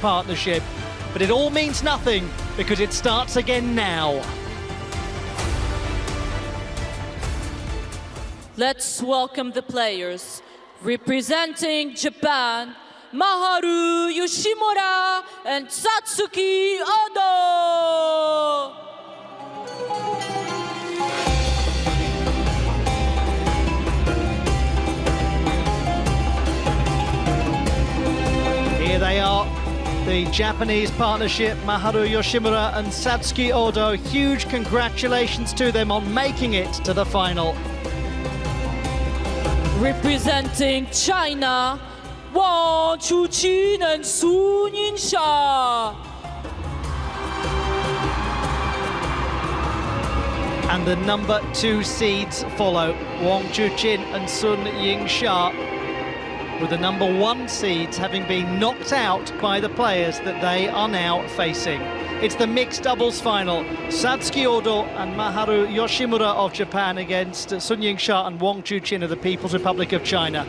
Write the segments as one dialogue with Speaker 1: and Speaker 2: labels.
Speaker 1: partnership. But it all means nothing because it starts again now.
Speaker 2: Let's welcome the players. Representing Japan, Maharu Yoshimura and Satsuki Odo.
Speaker 1: Here they are, the Japanese partnership, Maharu Yoshimura and Satsuki Odo. Huge congratulations to them on making it to the final.
Speaker 2: Representing China, Wang and Sun Yinsha.
Speaker 1: And the number 2 seeds follow, Wang Chuqin and Sun Yingsha, with the number 1 seeds having been knocked out by the players that they are now facing. It's the mixed doubles final. Satsuki Odo and Maharu Yoshimura of Japan against Sun Yingsha and Wang Chuqin of the People's Republic of China.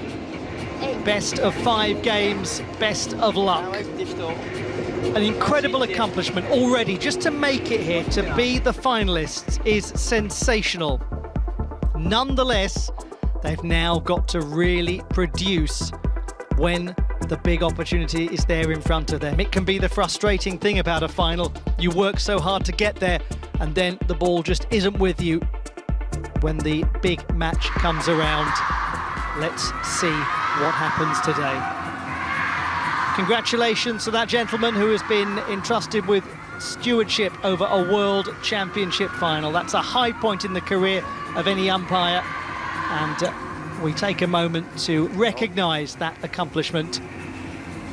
Speaker 1: Best of 5 games, best of luck. An incredible accomplishment already. Just to make it here, to be the finalists, is sensational. Nonetheless, they've now got to really produce when the big opportunity is there in front of them. It can be the frustrating thing about a final. You work so hard to get there, and then the ball just isn't with you when the big match comes around. Let's see what happens today. Congratulations to that gentleman who has been entrusted with stewardship over a World Championship final. That's a high point in the career of any umpire, and we take a moment to recognise that accomplishment.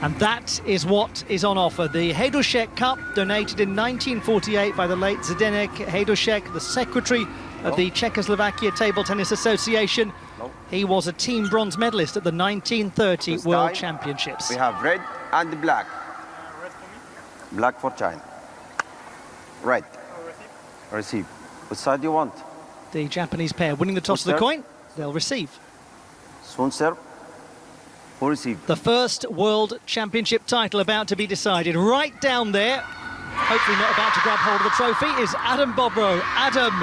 Speaker 1: And that is what is on offer. The Hejdušek Cup, donated in 1948 by the late Zdeněk Hejdušek, the secretary of the Czechoslovakia Table Tennis Association. He was a team bronze medalist at the 1930 World Championships.
Speaker 3: We have red and black.
Speaker 4: Red for me.
Speaker 3: Black for China. Red. Receive. What side do you want?
Speaker 1: The Japanese pair winning the toss of the coin, they'll receive.
Speaker 3: Sun serve. Who receive?
Speaker 1: The first World Championship title about to be decided. Right down there, hopefully not about to grab hold of the trophy, is Adam Bobrow. Adam,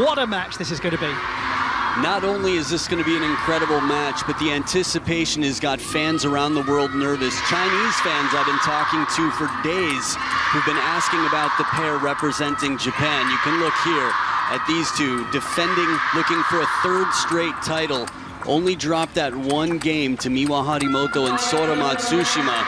Speaker 1: what a match this is going to be.
Speaker 5: Not only is this going to be an incredible match, but the anticipation has got fans around the world nervous. Chinese fans I've been talking to for days who've been asking about the pair representing Japan. You can look here at these two defending, looking for a 3rd straight title. Only dropped that 1 game to Miwa Harimoto and Sora Matsushima.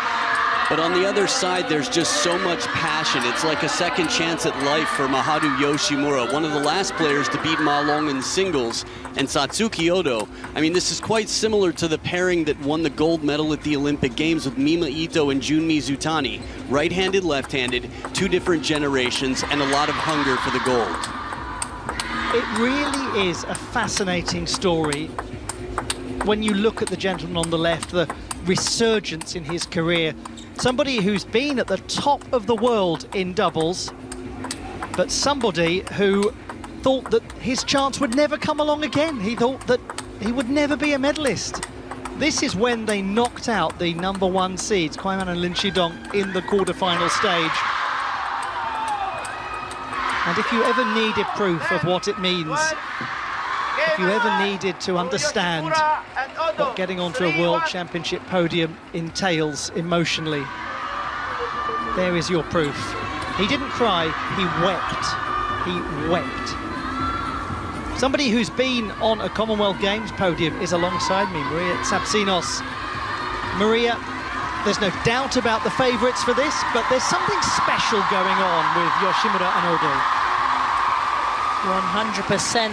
Speaker 5: But on the other side, there's just so much passion. It's like a second chance at life for Maharu Yoshimura, one of the last players to beat Ma Long in singles, and Satsuki Odo. I mean, this is quite similar to the pairing that won the gold medal at the Olympic Games with Mima Ito and Junmi Zutani. Right-handed, left-handed, 2 different generations, and a lot of hunger for the gold.
Speaker 1: It really is a fascinating story. When you look at the gentleman on the left, the resurgence in his career, somebody who's been at the top of the world in doubles, but somebody who thought that his chance would never come along again. He thought that he would never be a medalist. This is when they knocked out the number 1 seeds, Kwaiman and Lin Shidong, in the quarter-final stage. And if you ever needed proof of what it means, if you ever needed to understand what getting onto a World Championship podium entails emotionally, there is your proof. He didn't cry, he wept. He wept. Somebody who's been on a Commonwealth Games podium is alongside me, Maria Tsapsinos. Maria, there's no doubt about the favourites for this, but there's something special going on with Yoshimura and Odo.
Speaker 2: 100%.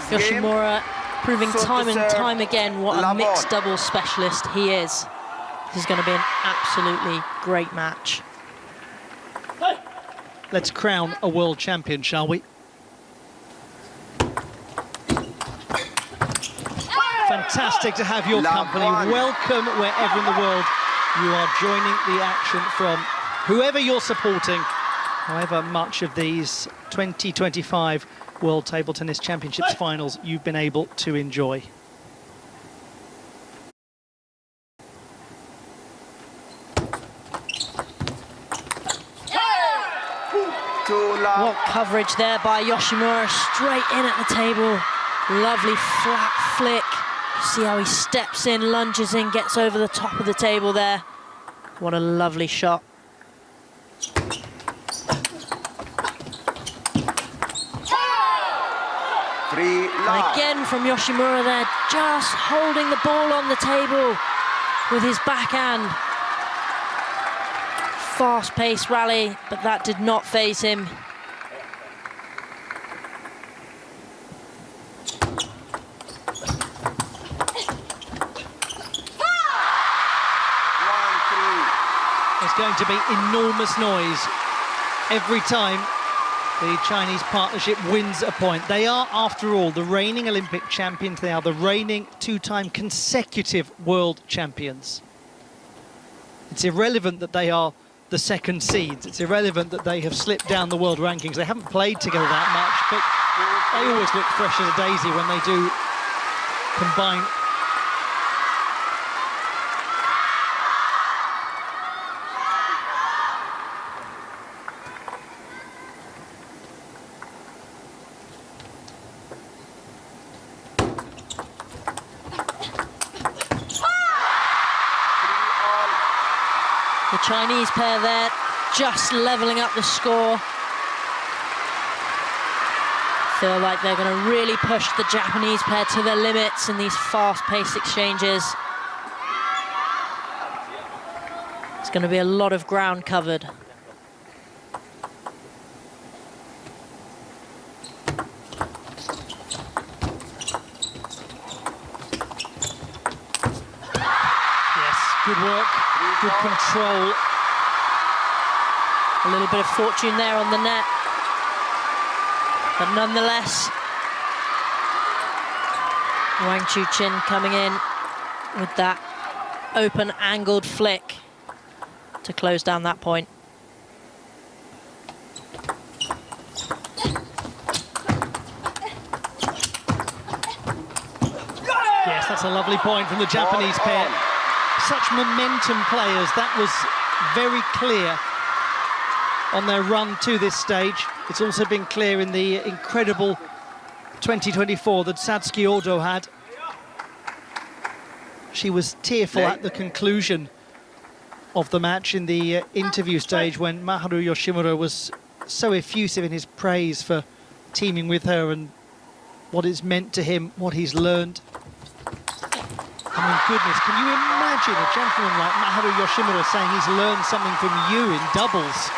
Speaker 2: Yoshimura proving time and time again what a mixed doubles specialist he is. This is going to be an absolutely great match.
Speaker 1: Let's crown a world champion, shall we? Fantastic to have your company. Welcome wherever in the world you are joining the action from. Whoever you're supporting, however much of these 2025 World Table Tennis Championships finals you've been able to enjoy.
Speaker 2: What coverage there by Yoshimura, straight in at the table. Lovely flat flick. See how he steps in, lunges in, gets over the top of the table there. What a lovely shot. And again from Yoshimura there, just holding the ball on the table with his backhand. Fast-paced rally, but that did not faze him.
Speaker 1: There's going to be enormous noise every time the Chinese partnership wins a point. They are, after all, the reigning Olympic champions. They are the reigning two-time consecutive world champions. It's irrelevant that they are the second seeds. It's irrelevant that they have slipped down the world rankings. They haven't played together that much, but they always look fresh as a daisy when they do combine.
Speaker 2: The Chinese pair there, just levelling up the score. Feel like they're going to really push the Japanese pair to their limits in these fast-paced exchanges. It's going to be a lot of ground covered.
Speaker 1: Yes, good work. Good control.
Speaker 2: A little bit of fortune there on the net. But nonetheless, Wang Chuqin coming in with that open angled flick to close down that point.
Speaker 1: Yes, that's a lovely point from the Japanese pair. Such momentum players, that was very clear on their run to this stage. It's also been clear in the incredible 2024 that Satsuki Odo had. She was tearful at the conclusion of the match in the interview stage when Maharu Yoshimura was so effusive in his praise for teaming with her and what it's meant to him, what he's learned. I mean, goodness, can you imagine a gentleman like Maharu Yoshimura saying he's learned something from you in doubles?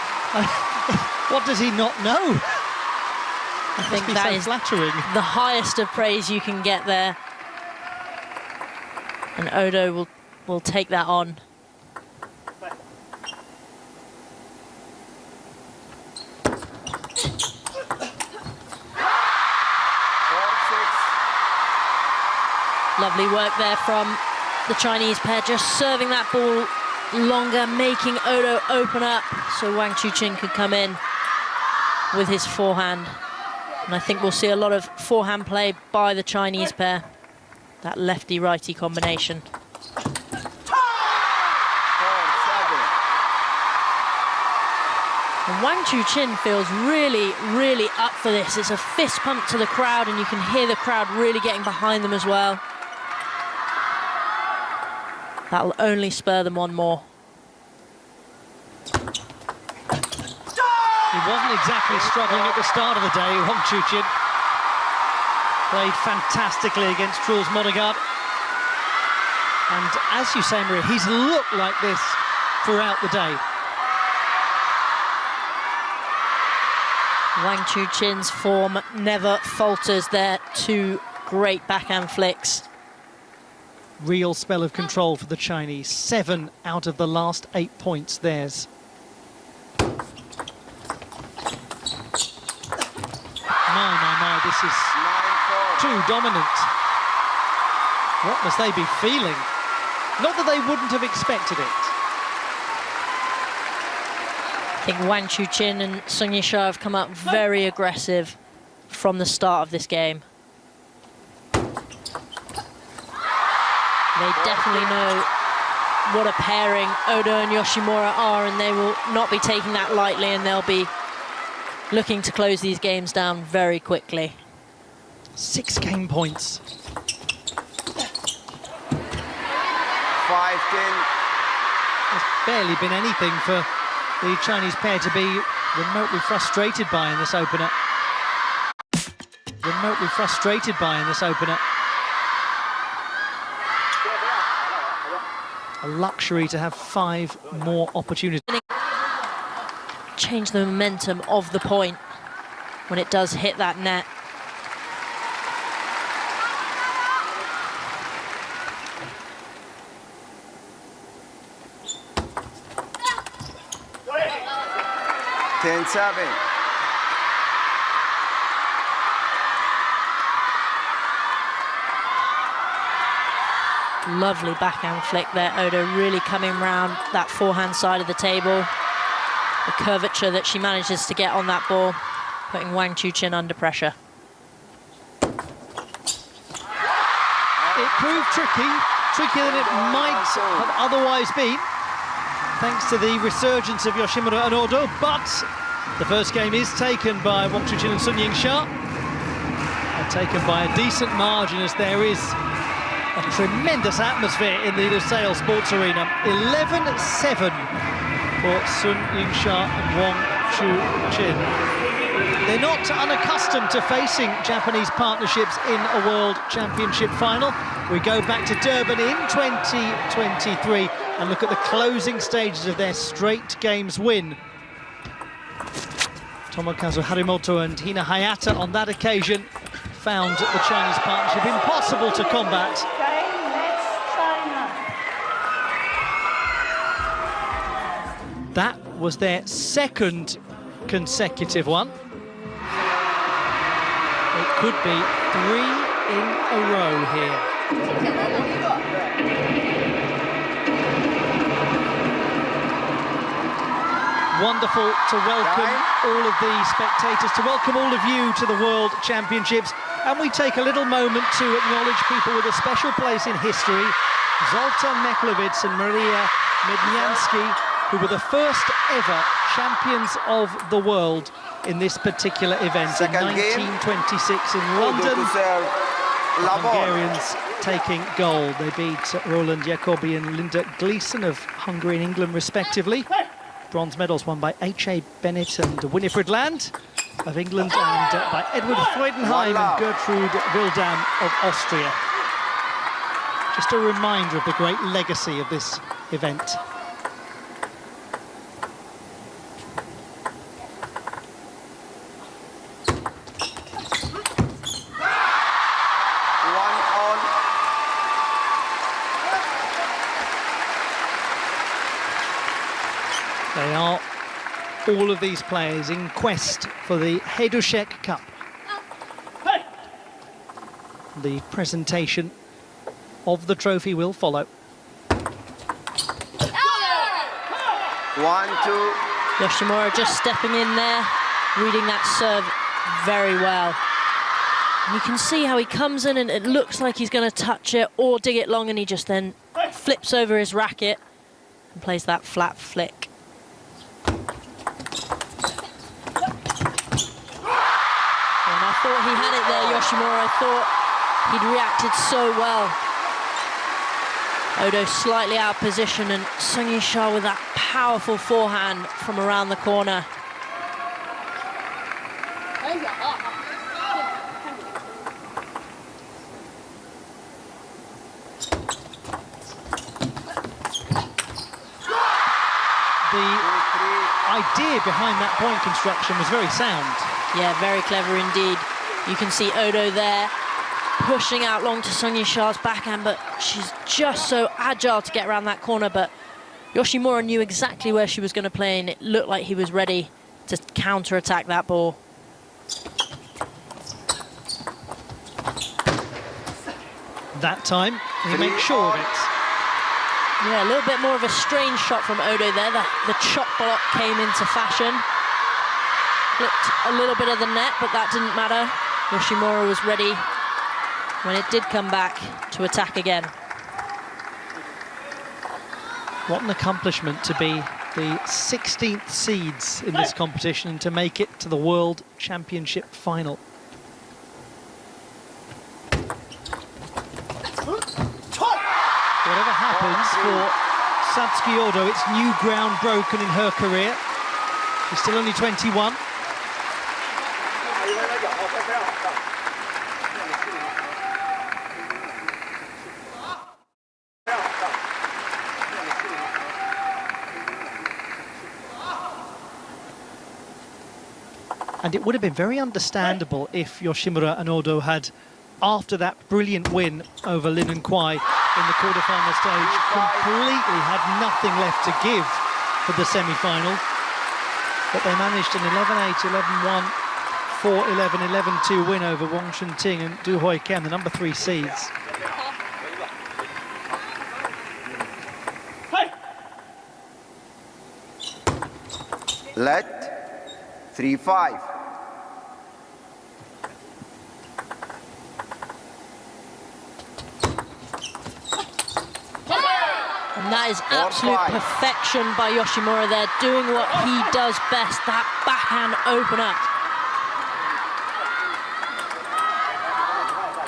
Speaker 1: What does he not know?
Speaker 2: I think that is
Speaker 1: flattering.
Speaker 2: The highest of praise you can get there. And Odo will take that on. Lovely work there from the Chinese pair, just serving that ball longer, making Odo open up so Wang Chuqin could come in with his forehand. And I think we'll see a lot of forehand play by the Chinese pair, that lefty-righty combination. And Wang Chuqin feels really, really up for this. It's a fist pump to the crowd, and you can hear the crowd really getting behind them as well. That'll only spur them on more.
Speaker 1: He wasn't exactly struggling at the start of the day, Wang Chuqin. Played fantastically against Truls Modegaard. And as you say, Maria, he's looked like this throughout the day.
Speaker 2: Wang Chuqin's form never falters there. Two great backhand flicks.
Speaker 1: Real spell of control for the Chinese. 7 out of the last 8 points theirs. My, this is too dominant. What must they be feeling? Not that they wouldn't have expected it.
Speaker 2: I think Wang Chuqin and Sung Yisha have come out very aggressive from the start of this game. They definitely know what a pairing Odo and Yoshimura are, and they will not be taking that lightly, and they'll be looking to close these games down very quickly.
Speaker 1: 6 game points.
Speaker 3: 5-10.
Speaker 1: There's barely been anything for the Chinese pair to be remotely frustrated by in this opener. Remotely frustrated by in this opener. A luxury to have 5 more opportunities.
Speaker 2: Change the momentum of the point when it does hit that net.
Speaker 3: Ten-7.
Speaker 2: Lovely backhand flick there, Odo really coming round that forehand side of the table. The curvature that she manages to get on that ball, putting Wang Chuqin under pressure.
Speaker 1: It proved trickier than it might have otherwise been, thanks to the resurgence of Yoshimura and Odo, but the first game is taken by Wang Chuqin and Sun Yingsha, and taken by a decent margin, as there is a tremendous atmosphere in the Lusail Sports Arena. 11-7 for Sun Yingsha and Wang Chuqin. They're not unaccustomed to facing Japanese partnerships in a World Championship final. We go back to Durban in 2023 and look at the closing stages of their straight games win. Tomokazu Harimoto and Hina Hayata on that occasion found the Chinese partnership impossible to combat. That was their second consecutive one. It could be 3 in a row here. Wonderful to welcome all of the spectators, to welcome all of you to the World Championships. And we take a little moment to acknowledge people with a special place in history. Zoltan Mechlovitz and Maria Medniansky, who were the first ever champions of the world in this particular event in 1926 in London. The Hungarians taking gold. They beat Roland Jacobi and Linda Gleeson of Hungary and England respectively. Bronze medals won by H.A. Bennett and Winifred Land of England, and by Edward Freudenheim and Gertrude Wildam of Austria. Just a reminder of the great legacy of this event. They are, all of these players, in quest for the Hedushek Cup. The presentation of the trophy will follow.
Speaker 3: 1-2.
Speaker 2: Yoshimura just stepping in there, reading that serve very well. And you can see how he comes in and it looks like he's going to touch it or dig it long, and he just then flips over his racket and plays that flat flick. I thought he had it there, Yoshimura. I thought he'd reacted so well. Odo slightly out of position, and Sun Yingsha with that powerful forehand from around the corner.
Speaker 1: The idea behind that point construction was very sound.
Speaker 2: Yeah, very clever indeed. You can see Odo there pushing out long to Sun Yingsha's backhand, but she's just so agile to get around that corner. But Yoshimura knew exactly where she was going to play, and it looked like he was ready to counter-attack that ball.
Speaker 1: That time, he makes sure of it.
Speaker 2: Yeah, a little bit more of a strange shot from Odo there. The chop block came into fashion. Flipped a little bit of the net, but that didn't matter. Yoshimura was ready when it did come back to attack again.
Speaker 1: What an accomplishment to be the 16th seeds in this competition to make it to the World Championship final. Whatever happens for Satsuki Odo, it's new ground broken in her career. She's still only 21. And it would have been very understandable if Yoshimura and Odo had, after that brilliant win over Lin and Kwai in the quarter-final stage, completely had nothing left to give for the semi-final. But they managed an 11-8, 11-1, 4-11, 11-2 win over Wang Chunting and Du Hoi Ken, the number 3 seeds.
Speaker 3: Let 3-5.
Speaker 2: And that is absolute perfection by Yoshimura there, doing what he does best, that backhand opener.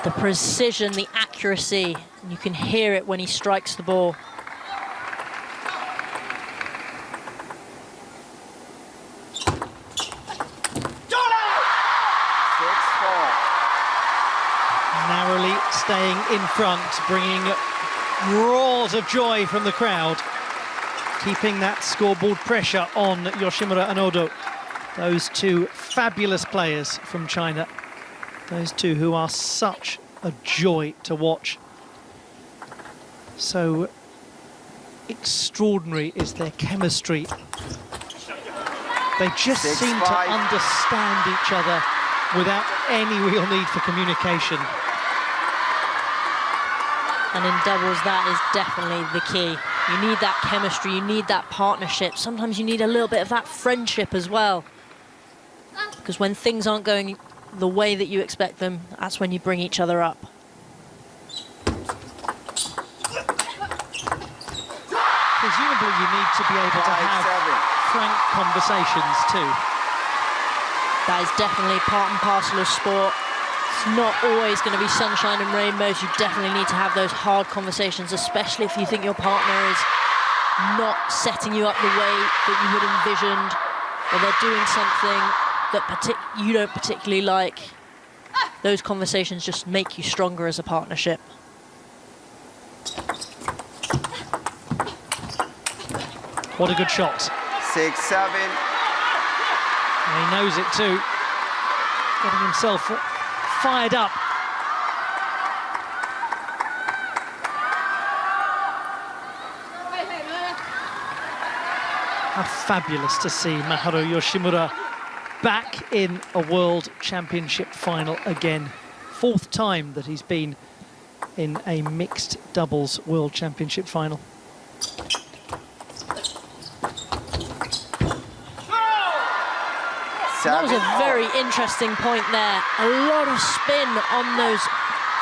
Speaker 2: The precision, the accuracy, and you can hear it when he strikes the ball.
Speaker 1: Narrowly staying in front, bringing roars of joy from the crowd, keeping that scoreboard pressure on Yoshimura and Odo. Those two fabulous players from China, those two who are such a joy to watch. So extraordinary is their chemistry. They just seem to understand each other without any real need for communication.
Speaker 2: And in doubles, that is definitely the key. You need that chemistry, you need that partnership. Sometimes you need a little bit of that friendship as well. Because when things aren't going the way that you expect them, that's when you bring each other up.
Speaker 1: Presumably you need to be able to have frank conversations too.
Speaker 2: That is definitely part and parcel of sport. It's not always going to be sunshine and rainbows. You definitely need to have those hard conversations, especially if you think your partner is not setting you up the way that you had envisioned, or they're doing something that you don't particularly like. Those conversations just make you stronger as a partnership.
Speaker 1: What a good shot.
Speaker 3: 6-7.
Speaker 1: And he knows it too. Getting himself fired up. How fabulous to see Maharu Yoshimura back in a World Championship final again. 4th time that he's been in a mixed doubles World Championship final.
Speaker 2: That was a very interesting point there. A lot of spin on those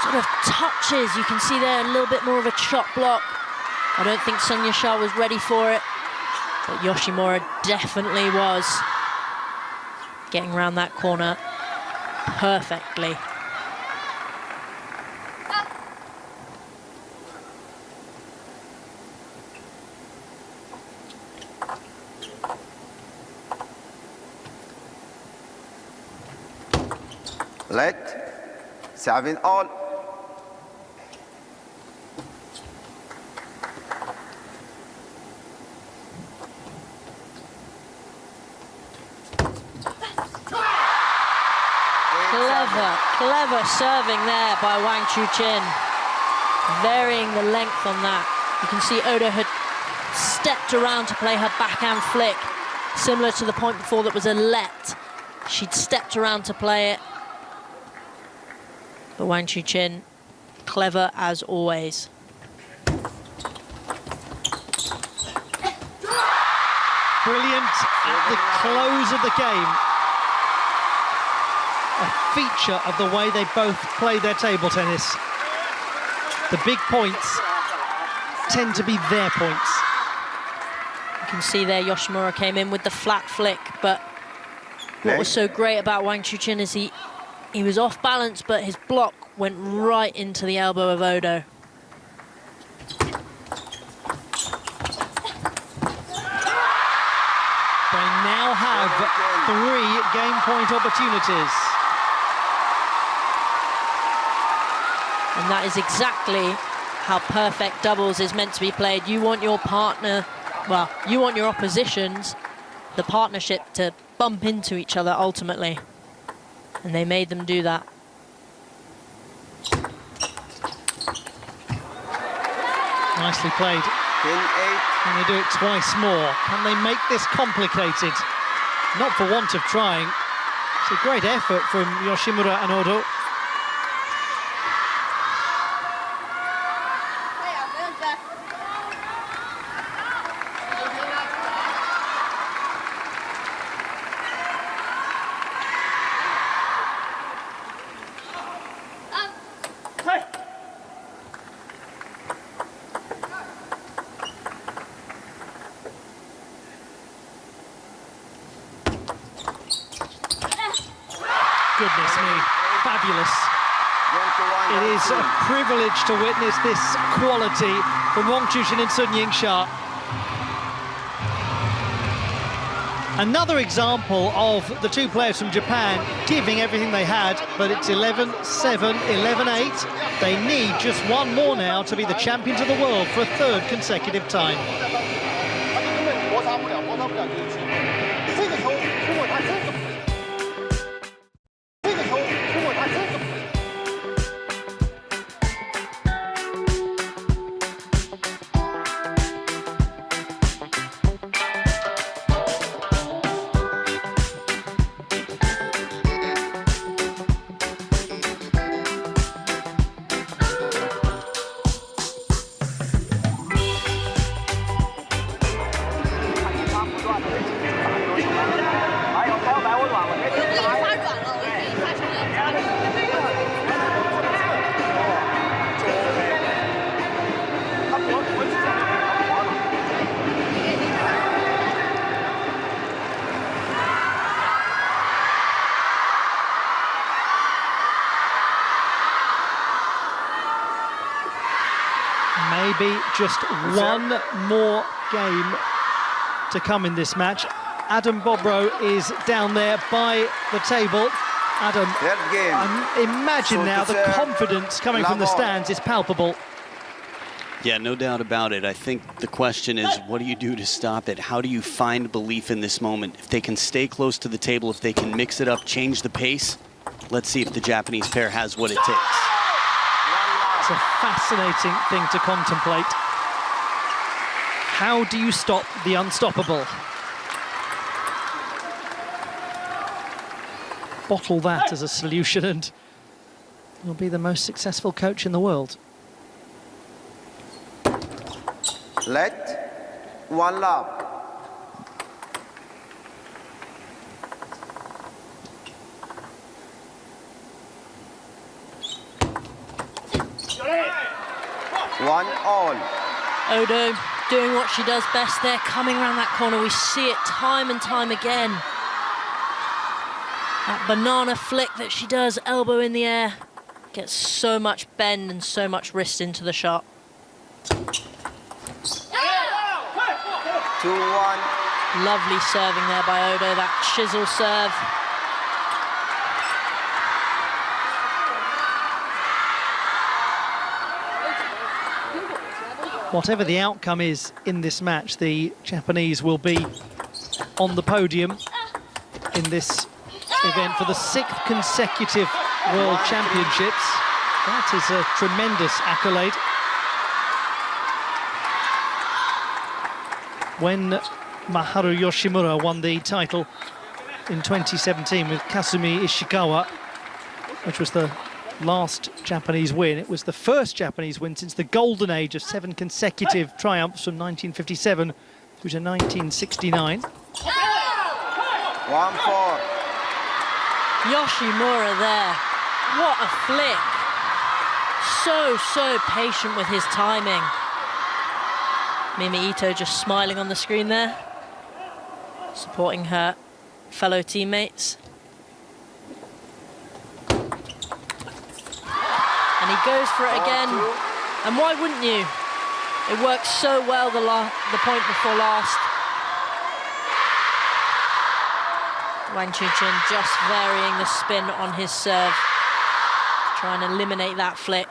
Speaker 2: sort of touches. You can see there a little bit more of a chop block. I don't think Sun Yashar was ready for it, but Yoshimura definitely was. Getting around that corner perfectly.
Speaker 3: Let 7 all.
Speaker 2: Clever serving there by Wang Chuqin. Varying the length on that. You can see Odo had stepped around to play her backhand flick, similar to the point before that was a let. She'd stepped around to play it. But Wang Chuqin, clever as always.
Speaker 1: Brilliant at the close of the game. A feature of the way they both play their table tennis. The big points tend to be their points. You
Speaker 2: can see there Yoshimura came in with the flat flick, but what was so great about Wang Chuqin is he was off balance, but his block went right into the elbow of Odo.
Speaker 1: They now have 3 game point opportunities.
Speaker 2: And that is exactly how perfect doubles is meant to be played. You want your partner, well, you want your oppositions, the partnership, to bump into each other ultimately. And they made them do that.
Speaker 1: Nicely played.
Speaker 3: Pin 8.
Speaker 1: Can they do it twice more? Can they make this complicated? Not for want of trying. It's a great effort from Yoshimura and Odo. Goodness me, fabulous. It is a privilege to witness this quality from Wang Chuqin and Sun Yingsha. Another example of the two players from Japan giving everything they had, but it's 11-7, 11-8. They need just one more now to be the champions of the world for a 3rd consecutive time. Maybe just one more game to come in this match. Adam Bobrow is down there by the table. Adam, imagine now the confidence coming from the stands is palpable.
Speaker 5: Yeah, no doubt about it. I think the question is, what do you do to stop it? How do you find belief in this moment? If they can stay close to the table, if they can mix it up, change the pace, let's see if the Japanese pair has what it takes.
Speaker 1: It's a fascinating thing to contemplate. How do you stop the unstoppable? Bottle that as a solution and you'll be the most successful coach in the world.
Speaker 3: Let 1 love. One all.
Speaker 2: Odo doing what she does best there, coming around that corner. We see it time and time again. That banana flick that she does, elbow in the air, gets so much bend and so much wrist into the shot.
Speaker 3: 2-1.
Speaker 2: Lovely serving there by Odo, that chisel serve.
Speaker 1: Whatever the outcome is in this match, the Japanese will be on the podium in this event for the 6th consecutive World Championships. That is a tremendous accolade. When Maharu Yoshimura won the title in 2017 with Kasumi Ishikawa, which was the last Japanese win. It was the first Japanese win since the golden age of 7 consecutive triumphs from 1957 through to 1969.
Speaker 3: 1-4.
Speaker 2: Yoshimura there. What a flick. So patient with his timing. Mimi Ito just smiling on the screen there, supporting her fellow teammates. And he goes for it again. And why wouldn't you? It worked so well the point before last. Wang Chuqin just varying the spin on his serve, trying to eliminate that flick.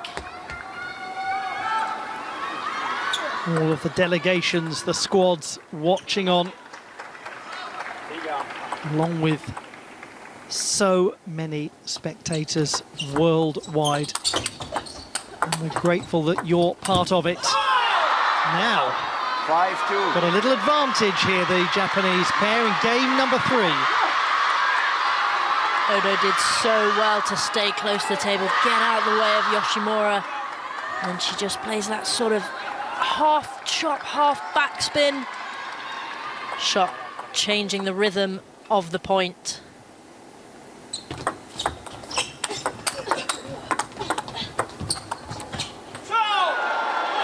Speaker 1: All of the delegations, the squads watching on, along with so many spectators worldwide. And we're grateful that you're part of it. Now,
Speaker 3: 5-2.
Speaker 1: got a little advantage here, the Japanese pair, in game number 3.
Speaker 2: Odo did so well to stay close to the table, get out of the way of Yoshimura. And she just plays that sort of half chop, half backspin shot, changing the rhythm of the point.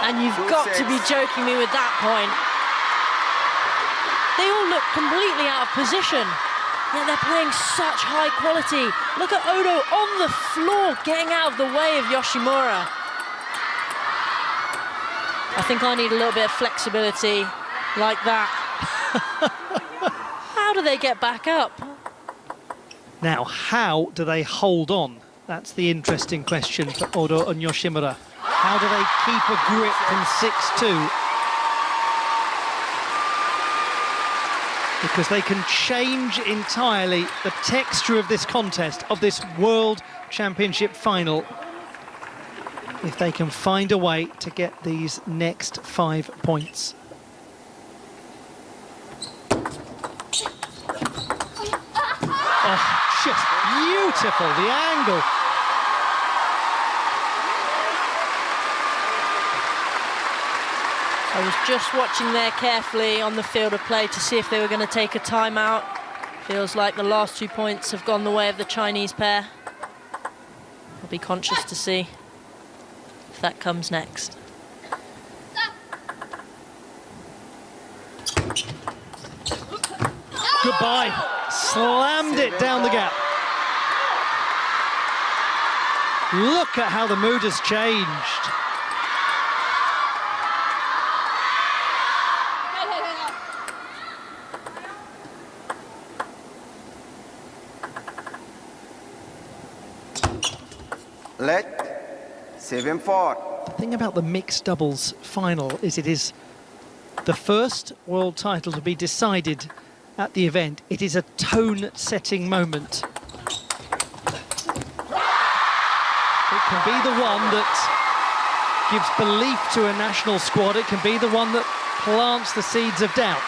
Speaker 2: And you've got to be joking me with that point. They all look completely out of position, yet they're playing such high quality. Look at Odo on the floor, getting out of the way of Yoshimura. I think I need a little bit of flexibility like that. How do they get back up?
Speaker 1: Now, how do they hold on? That's the interesting question for Odo and Yoshimura. How do they keep a grip from 6-2? Because they can change entirely the texture of this contest, of this World Championship final, if they can find a way to get these next 5 points. Oh, just beautiful, the angle.
Speaker 2: I was just watching there carefully on the field of play to see if they were going to take a timeout. Feels like the last 2 points have gone the way of the Chinese pair. I'll be conscious to see if that comes next.
Speaker 1: Goodbye. Slammed it down the gap. Look at how the mood has changed.
Speaker 3: Let 7-4.
Speaker 1: The thing about the mixed doubles final is it is the first world title to be decided at the event. It is a tone-setting moment. It can be the one that gives belief to a national squad. It can be the one that plants the seeds of doubt.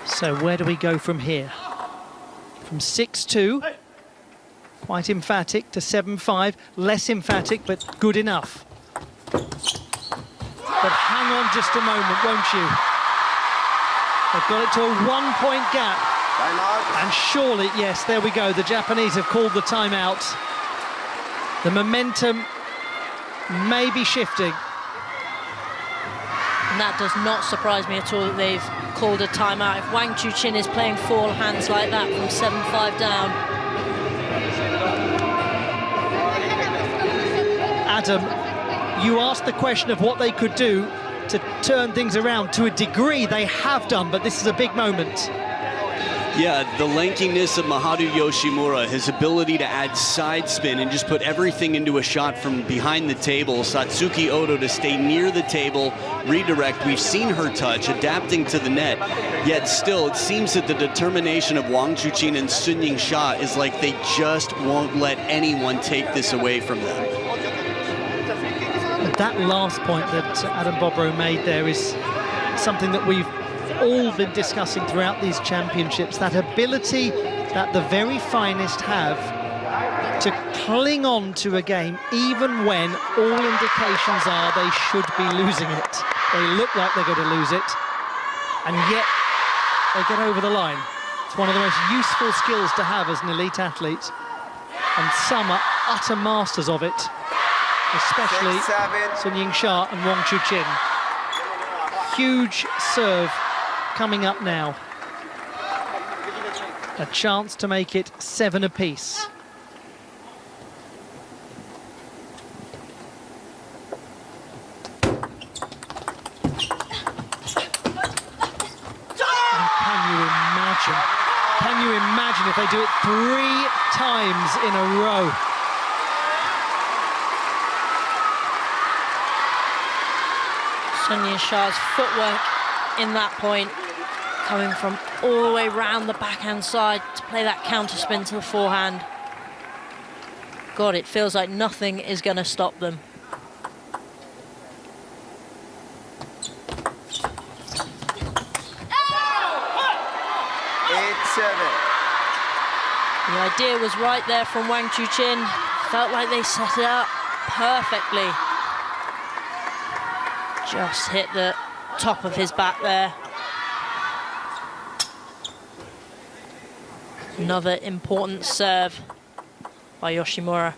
Speaker 1: So where do we go from here? From 6-2, quite emphatic, to 7-5, less emphatic, but good enough. But hang on just a moment, won't you? They've got it to a 1-point gap.
Speaker 3: Timeout.
Speaker 1: And surely, yes, there we go. The Japanese have called the timeout. The momentum may be shifting.
Speaker 2: And that does not surprise me at all that they've called a timeout. If Wang Chuqin is playing 4 hands like that from 7-5 down.
Speaker 1: Adam, you asked the question of what they could do to turn things around. To a degree, they have done, but this is a big moment.
Speaker 5: Yeah, the lankiness of Maharu Yoshimura, his ability to add side spin and just put everything into a shot from behind the table. Satsuki Odo to stay near the table, redirect. We've seen her touch, adapting to the net. Yet still, it seems that the determination of Wang Chuqin and Sun Yingsha is like they just won't let anyone take this away from them.
Speaker 1: That last point that Adam Bobrow made there is something that we've all been discussing throughout these championships, that ability that the very finest have to cling on to a game even when all indications are they should be losing it. They look like they're going to lose it, and yet they get over the line. It's one of the most useful skills to have as an elite athlete, and some are utter masters of it, especially Sun Yingsha and Wang Chuqin. Huge serve coming up now. A chance to make it 7 apiece. Can you imagine if they do it 3 times in a row?
Speaker 2: Sun Yingsha's footwork in that point, coming from all the way round the backhand side to play that counter spin to the forehand. God, it feels like nothing is going to stop them. The idea was right there from Wang Chuqin. Felt like they set it up perfectly. Just hit the top of his bat there. Another important serve by Yoshimura.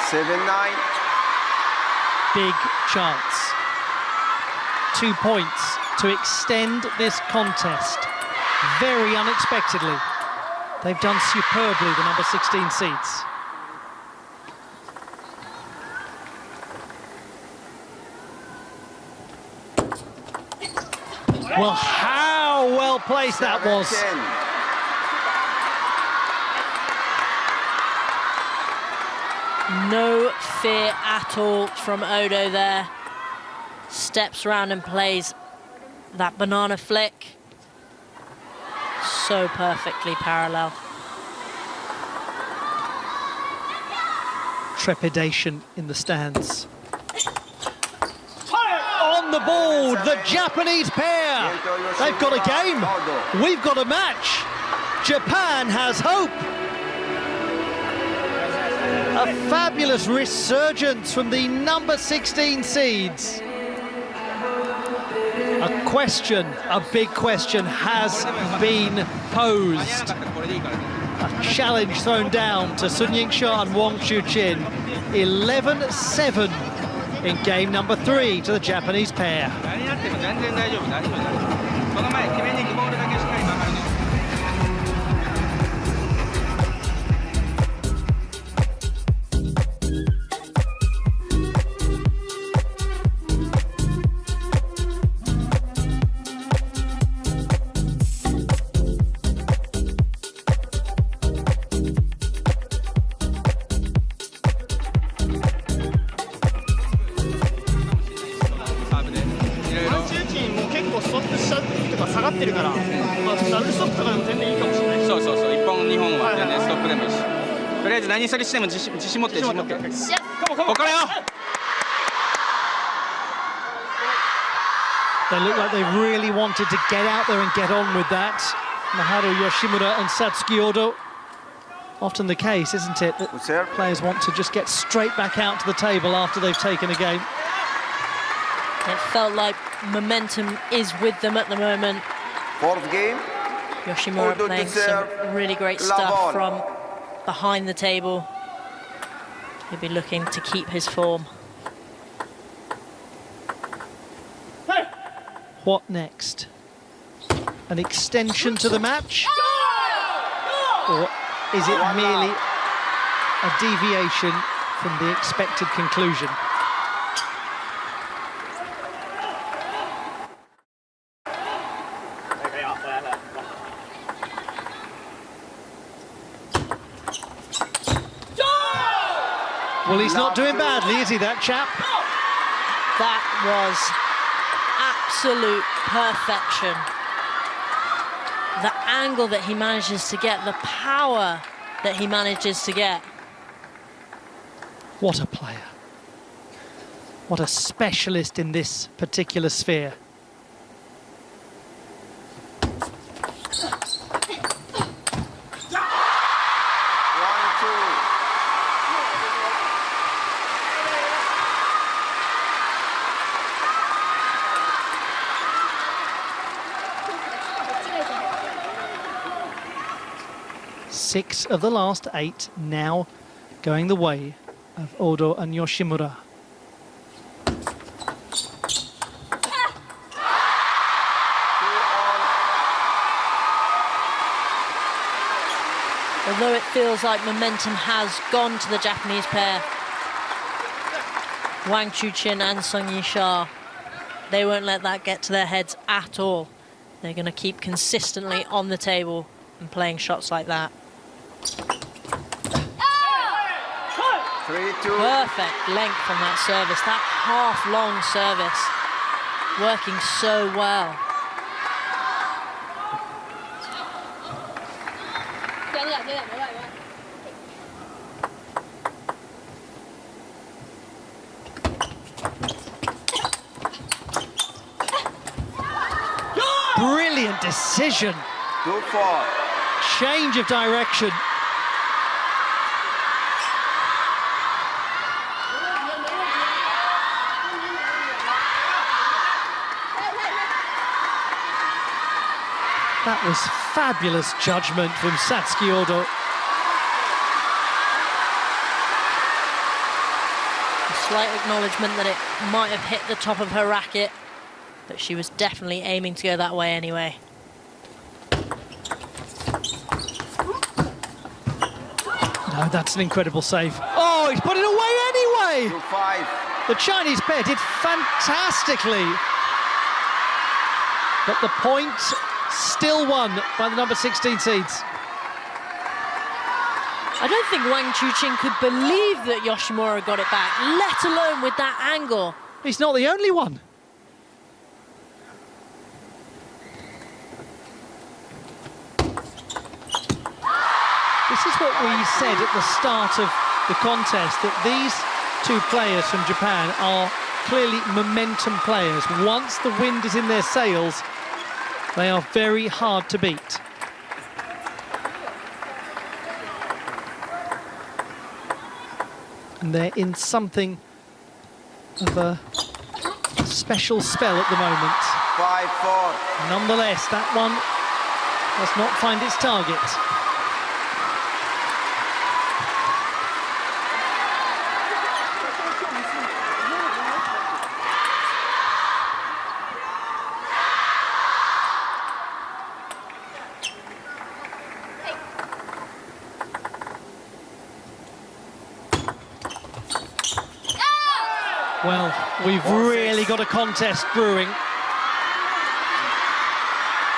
Speaker 3: 7-9.
Speaker 1: Big chance. 2 points to extend this contest. Very unexpectedly. They've done superbly, the number 16 seeds. Well, how well placed that was.
Speaker 2: No fear at all from Odo there. Steps around and plays that banana flick. So perfectly parallel.
Speaker 1: Trepidation in the stands. On the board, the Japanese pair. They've got a game. We've got a match. Japan has hope. A fabulous resurgence from the number 16 seeds. A question, a big question, has been posed. A challenge thrown down to Sun Yingsha and Wang Chuqin. 11-7 in game number 3 to the Japanese pair. They look like they really wanted to get out there and get on with that. Maharu Yoshimura and Satsuki Odo. Often the case, isn't it, that players want to just get straight back out to the table after they've taken a game.
Speaker 2: It felt like momentum is with them at the moment.
Speaker 3: 4th game.
Speaker 2: Yoshimura playing some really great stuff from behind the table. He'll be looking to keep his form.
Speaker 1: What next? An extension to the match? Or is it merely a deviation from the expected conclusion? Well, he's not doing badly, is he, that chap?
Speaker 2: That was absolute perfection. The angle that he manages to get, the power that he manages to get.
Speaker 1: What a player. What a specialist in this particular sphere. 6 of the last 8 now going the way of Odo and Yoshimura.
Speaker 2: Although it feels like momentum has gone to the Japanese pair, Wang Chuqin and Sung Yisha, they won't let that get to their heads at all. They're going to keep consistently on the table and playing shots like that.
Speaker 3: 3-2.
Speaker 2: Perfect length from that service, that half-long service, working so well.
Speaker 1: Brilliant decision.
Speaker 3: 2-4.
Speaker 1: Change of direction. That was fabulous judgment from Satsuki Odo.
Speaker 2: A slight acknowledgement that it might have hit the top of her racket, but she was definitely aiming to go that way anyway.
Speaker 1: No, that's an incredible save. Oh, he's put it away anyway!
Speaker 3: 2-5.
Speaker 1: The Chinese pair did fantastically. But the point still won by the number 16 seeds.
Speaker 2: I don't think Wang Chuqin could believe that Yoshimura got it back, let alone with that angle.
Speaker 1: He's not the only one. This is what we said at the start of the contest, that these two players from Japan are clearly momentum players. Once the wind is in their sails, they are very hard to beat. And they're in something of a special spell at the moment.
Speaker 3: 5-4.
Speaker 1: Nonetheless, that one does not find its target. Well, we've really got a contest brewing.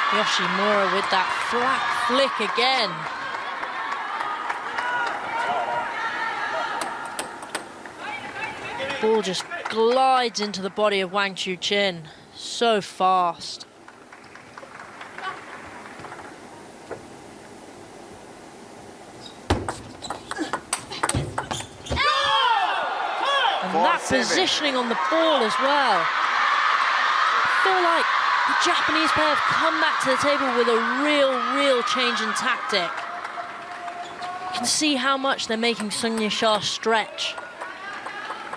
Speaker 2: Yoshimura with that flat flick again. Ball just glides into the body of Wang Chuqin so fast. And that positioning on the ball as well. I feel like the Japanese pair have come back to the table with a real change in tactic. You can see how much they're making Sung Yisha stretch.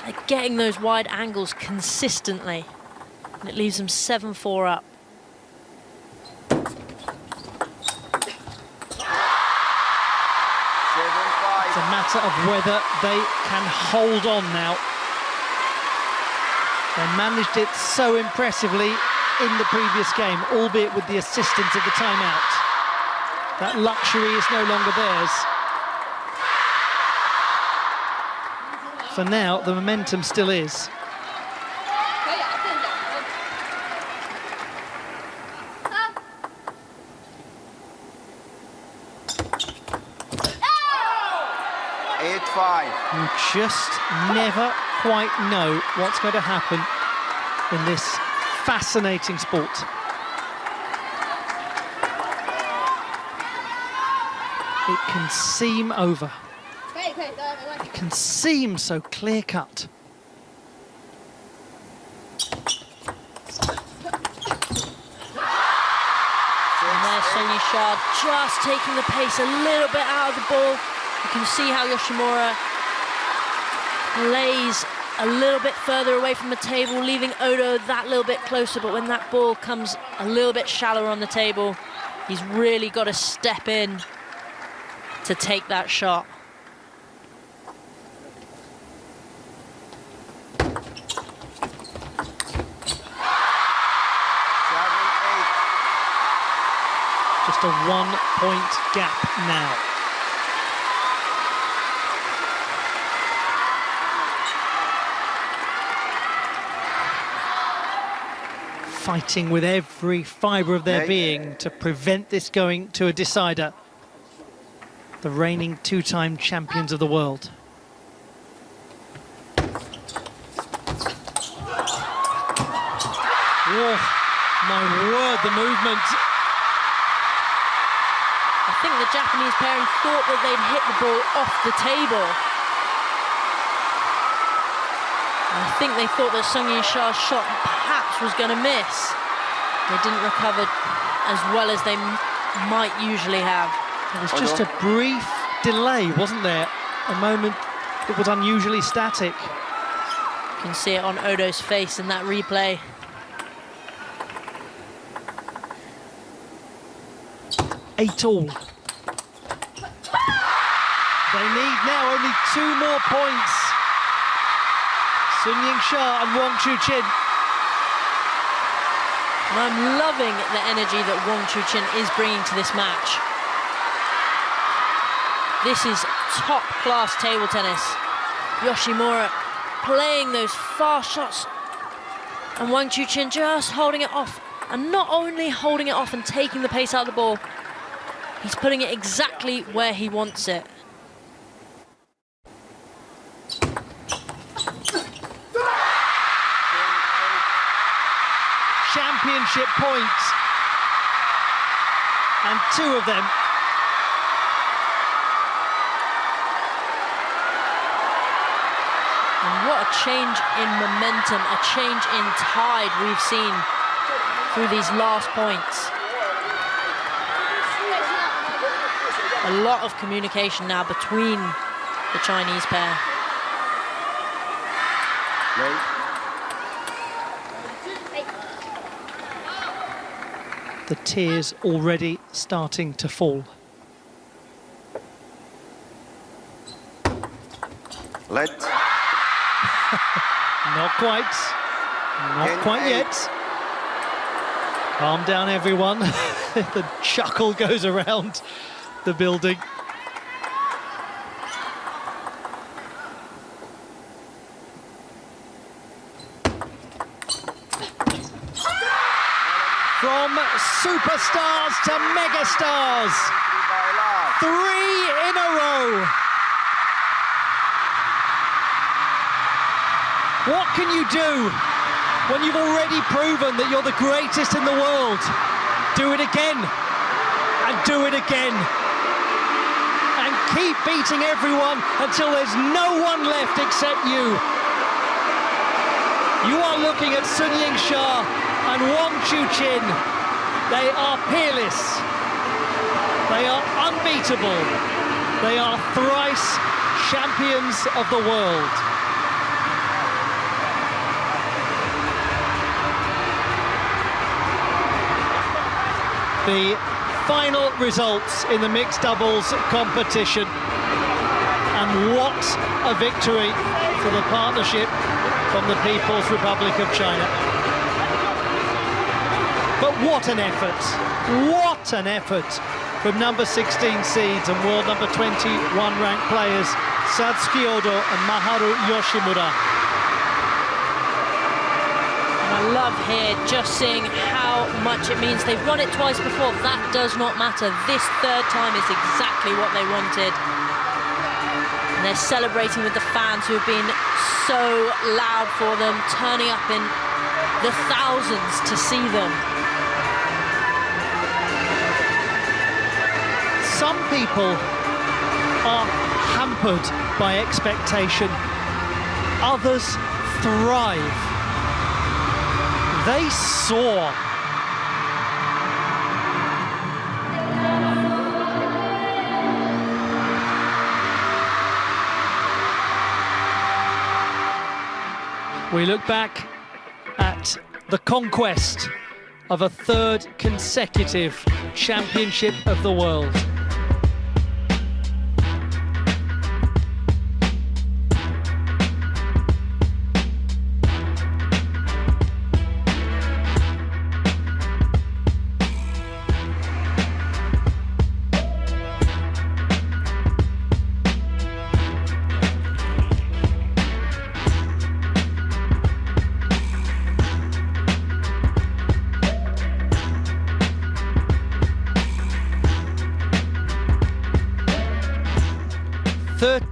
Speaker 2: They're getting those wide angles consistently, and it leaves them 7-4 up.
Speaker 1: It's a matter of whether they can hold on now. They managed it so impressively in the previous game, albeit with the assistance of the timeout. That luxury is no longer theirs. For now, the momentum still is. You just never quite know what's going to happen in this fascinating sport. It can seem over. It can seem so clear-cut.
Speaker 2: And there's Sung Yisha just taking the pace a little bit out of the ball. You can see how Yoshimura lays a little bit further away from the table, leaving Odo that little bit closer, but when that ball comes a little bit shallower on the table, he's really got to step in, to take that shot.
Speaker 1: Just a 1-point gap now. Fighting with every fibre of their being to prevent this going to a decider. The reigning two-time champions of the world. Oh, my word, the movement.
Speaker 2: I think the Japanese pairing thought that they'd hit the ball off the table. I think they thought that Sung Ying-sha's shot perhaps was going to miss. They didn't recover as well as they might usually have.
Speaker 1: There was just a brief delay, wasn't there? A moment that was unusually static.
Speaker 2: You can see it on Odo's face in that replay.
Speaker 1: Eight all. They need now only 2 more points. Sun Ying-sha and Wang Chuqin.
Speaker 2: And I'm loving the energy that Wang Chuqin is bringing to this match. This is top-class table tennis. Yoshimura playing those fast shots, and Wang Chuqin just holding it off. And not only holding it off and taking the pace out of the ball, he's putting it exactly where he wants it.
Speaker 1: Championship points, and 2 of them.
Speaker 2: And what a change in momentum, a change in tide we've seen through these last points. A lot of communication now between the Chinese pair.
Speaker 1: The tears already starting to fall.
Speaker 3: Let.
Speaker 1: Not quite. Not quite yet. Calm down, everyone. The chuckle goes around the building. From superstars to megastars, 3 in a row. What can you do when you've already proven that you're the greatest in the world? Do it again, and do it again. And keep beating everyone until there's no one left except you. You are looking at Sun Ying-sha and Wang Chuqin. They are peerless. They are unbeatable. They are thrice champions of the world. The final results in the mixed doubles competition. And what a victory for the partnership from the People's Republic of China. But what an effort, what an effort from number 16 seeds and world number 21 ranked players Satsuki Odo and Maharu Yoshimura.
Speaker 2: And I love here just seeing how much it means. They've won it twice before, that does not matter. This 3rd time is exactly what they wanted. And they're celebrating with the fans who have been so loud for them, turning up in the thousands to see them.
Speaker 1: Some people are hampered by expectation. Others thrive. They soar. We look back at the conquest of a 3rd consecutive championship of the world.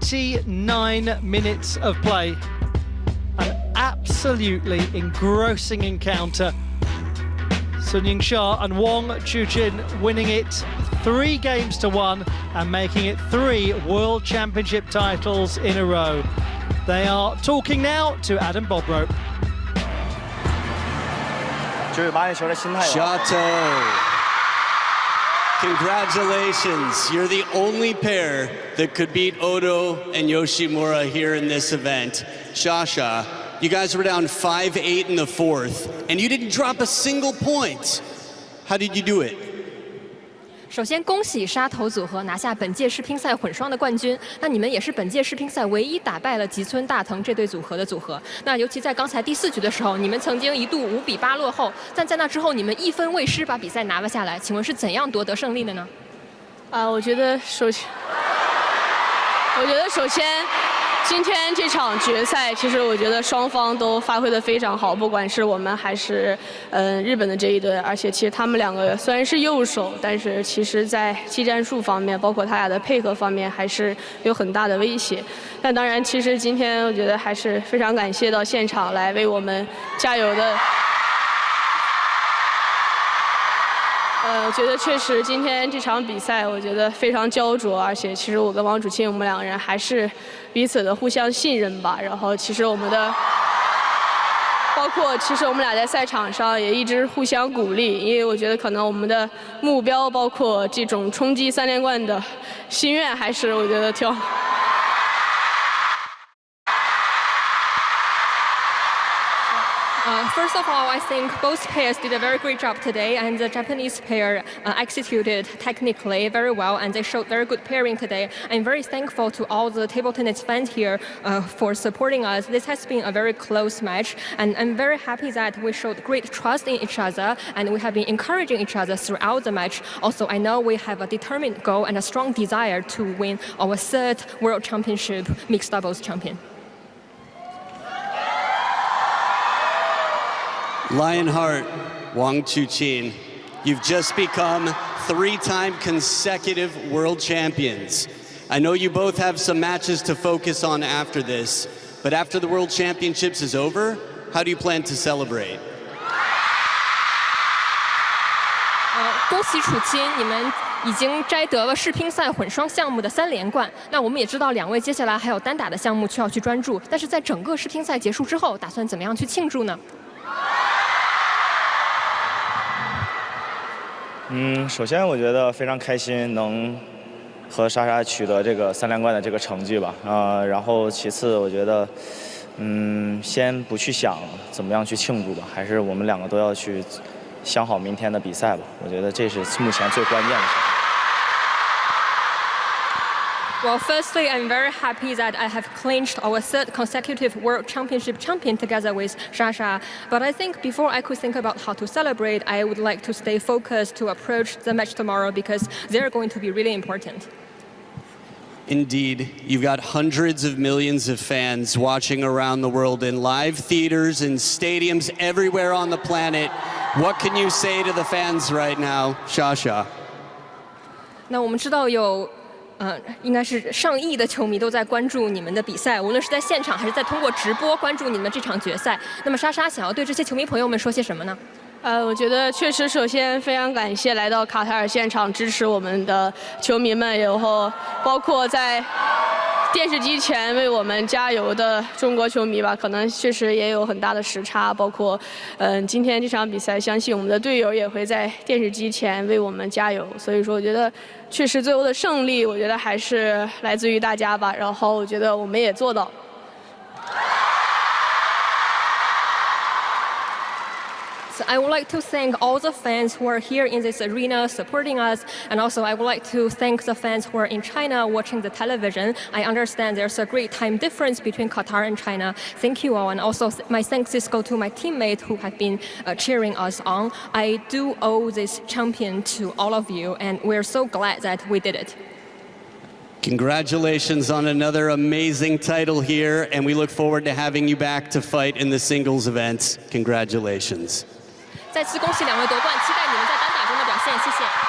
Speaker 1: 99 minutes of play. An absolutely engrossing encounter. Sun Yingsha and Wang Chuqin winning it 3 games to 1 and making it 3 World Championship titles in a row. They are talking now to Adam Bobrow.
Speaker 5: Shato, congratulations. You're the only pair that could beat Odo and Yoshimura here in this event. Shasha, you guys were down 5-8 in the 4th, and you didn't drop a single point. How did you do it?
Speaker 6: 首先，恭喜沙头组合拿下本届世乒赛混双的冠军。那你们也是本届世乒赛唯一打败了吉村大藤这对组合的组合。那尤其在刚才第4局的时候，你们曾经一度5比8落后，但在那之后你们1分未失把比赛拿了下来。请问是怎样夺得胜利的呢？
Speaker 7: 我觉得首先，今天这场决赛，其实我觉得双方都发挥得非常好，不管是我们还是日本的这一队，而且其实他们2个虽然是右手，但是其实在技战术方面，包括他俩的配合方面，还是有很大的威胁。但当然，其实今天我觉得还是非常感谢到现场来为我们加油的。我觉得确实今天这场比赛，我觉得非常焦灼，而且其实我跟王楚钦我们2个人还是彼此的互相信任吧。然后其实我们的，包括其实我们俩在赛场上也一直互相鼓励，因为我觉得可能我们的目标，包括这种冲击3连冠的心愿，还是我觉得挺。
Speaker 6: First of all, I think both pairs did a very great job today, and the Japanese pair executed technically very well, and they showed very good pairing today. I'm very thankful to all the table tennis fans here for supporting us. This has been a very close match, and I'm very happy that we showed great trust in each other, and we have been encouraging each other throughout the match. Also, I know we have a determined goal and a strong desire to win our 3rd World Championship mixed doubles champion.
Speaker 5: Lionheart, Wang Chuqin, you've just become 3-time consecutive world champions. I know you both have some matches to focus on after this, but after the World Championships is over, how do you plan to celebrate?
Speaker 6: 恭喜楚钦，你们已经摘得了世乒赛混双项目的3连冠。那我们也知道2位接下来还有单打的项目需要去专注，但是在整个世乒赛结束之后，打算怎么样去庆祝呢？
Speaker 8: 首先我觉得非常开心能和莎莎取得这个3连冠的这个成绩吧。然后其次我觉得，先不去想怎么样去庆祝吧，还是我们2个都要去想好明天的比赛吧。我觉得这是目前最关键的事情。
Speaker 6: Well, firstly, I'm very happy that I have clinched our 3rd consecutive World Championship champion together with Shasha. But I think before I could think about how to celebrate, I would like to stay focused to approach the match tomorrow because they're going to be really important.
Speaker 5: Indeed, you've got hundreds of millions of fans watching around the world in live theaters and stadiums everywhere on the planet. What can you say to the fans right now, Shasha?
Speaker 6: 那我们知道有应该是上亿的球迷都在关注你们的比赛，无论是在现场还是在通过直播关注你们这场决赛。那么莎莎想要对这些球迷朋友们说些什么呢？
Speaker 7: 我觉得确实，首先非常感谢来到卡塔尔现场支持我们的球迷们，然后包括在电视机前为我们加油的中国球迷吧，可能确实也有很大的时差，包括今天这场比赛，相信我们的队友也会在电视机前为我们加油。所以说，我觉得确实最后的胜利，我觉得还是来自于大家吧。然后我觉得我们也做到。
Speaker 6: So I would like to thank all the fans who are here in this arena supporting us, and also I would like to thank the fans who are in China watching the television. I understand there's a great time difference between Qatar and China. Thank you all, and also my thanks go to my teammates who have been cheering us on. I do owe this champion to all of you, and we're so glad that we did it.
Speaker 5: Congratulations on another amazing title here, and we look forward to having you back to fight in the singles events. Congratulations.
Speaker 6: 再次恭喜2位夺冠，期待你们在单打中的表现，谢谢。